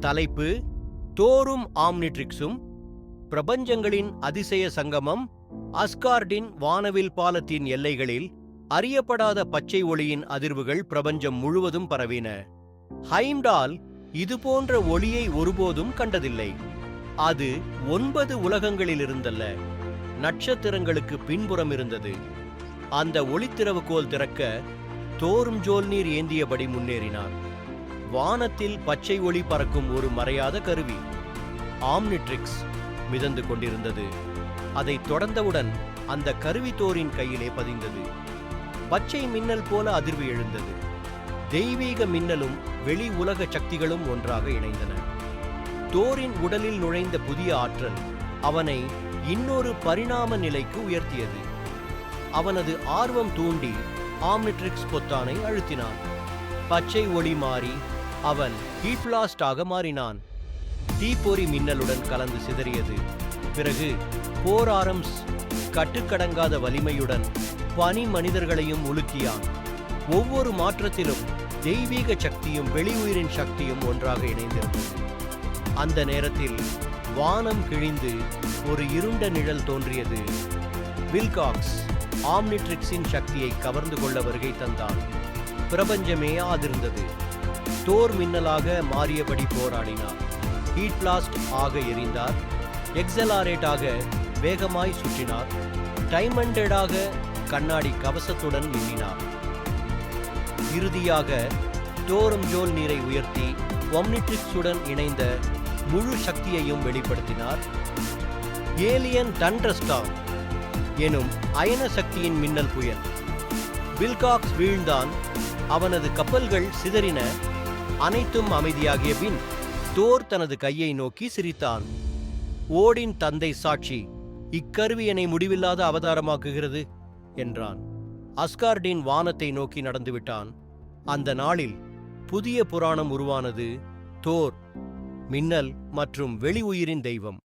தலைப்பு: தோரும் ஆம்னிட்ரிக்ஸும் பிரபஞ்சங்களின் அதிசய சங்கமம். அஸ்கார்டின் வானவில் பாலத்தின் எல்லைகளில் அறியப்படாத பச்சை ஒளியின் அதிர்வுகள் பிரபஞ்சம் முழுவதும் பரவின. ஹைம்டால் இதுபோன்ற ஒளியை ஒருபோதும் கண்டதில்லை. அது 9 உலகங்களிலிருந்தல்ல, நட்சத்திரங்களுக்கு பின்புறம் இருந்தது. அந்த ஒளித்திறவுகோல் திறக்க தோர்ம்ஜோல்னீர் ஏந்தியபடி முன்னேறினார். வானத்தில் பச்சை ஒளி பறக்கும் ஒரு மறையாத கருவி, ஆம்னிட்ரிக்ஸ், மிதந்து கொண்டிருந்தது. அதை தொடர்ந்தவுடன் அந்த கருவி தோரின் கையிலே பதிந்தது. பச்சை மின்னல் போல அதிர்வு எழுந்தது. தெய்வீக மின்னலும் வெளி உலக சக்திகளும் ஒன்றாக இணைந்தன. தோரின் உடலில் நுழைந்த புதிய ஆற்றல் அவனை இன்னொரு பரிணாம நிலைக்கு உயர்த்தியது. அவனது ஆர்வம் தூண்டி ஆம்னிட்ரிக்ஸ் பொத்தானை அழுத்தினான். பச்சை ஒளி மாறி அவன் ஹீட்பிளாஸ்டாக மாறினான். தீப்பொறி மின்னலுடன் கலந்து சிதறியது. பிறகு போராரம்ஸ் கட்டுக்கடங்காத வலிமையுடன் பனி மனிதர்களையும் உலுக்கியான். ஒவ்வொரு மாற்றத்திலும் தெய்வீக சக்தியும் வெளி உயிரின் சக்தியும் ஒன்றாக இணைந்திருந்தது. அந்த நேரத்தில் வானம் கிழிந்து ஒரு இருண்ட நிழல் தோன்றியது. வில்காக்ஸ் ஆம்னிட்ரிக்ஸின் சக்தியை கவர்ந்து கொள்ள வருகை தந்தான். பிரபஞ்சமே அதிர்ந்தது. தோர் மின்னலாக மாறியபடி போராடினார். ஹீட்பிளாஸ்ட் ஆக எரிந்தார். எக்ஸலாரேட்டாக வேகமாய் சுற்றினார். டைமண்டடாக கண்ணாடி கவசத்துடன் மின்னினார். இறுதியாக தோர்ம்ஜோல்நீரை உயர்த்தி ஆம்னிட்ரிக்ஸுடன் இணைந்த முழு சக்தியையும் வெளிப்படுத்தினார். ஏலியன் தண்டர்ஸ்டார்ம் எனும் அயன சக்தியின் மின்னல் புயல். வில்காக்ஸ் வீழ்ந்தான். அவனது கப்பல்கள் சிதறின. அனைத்தும் அமைதியாகிய பின் தோர் தனது கையை நோக்கி சிரித்தான். ஓடின் தந்தை சாட்சி, இக்கருவி என்னை முடிவில்லாத அவதாரமாக்குகிறது என்றான். அஸ்கார்டின் வானத்தை நோக்கி நடந்துவிட்டான். அந்த நாளில் புதிய புராணம் உருவானது. தோர், மின்னல் மற்றும் வெளி உயிரின் தெய்வம்.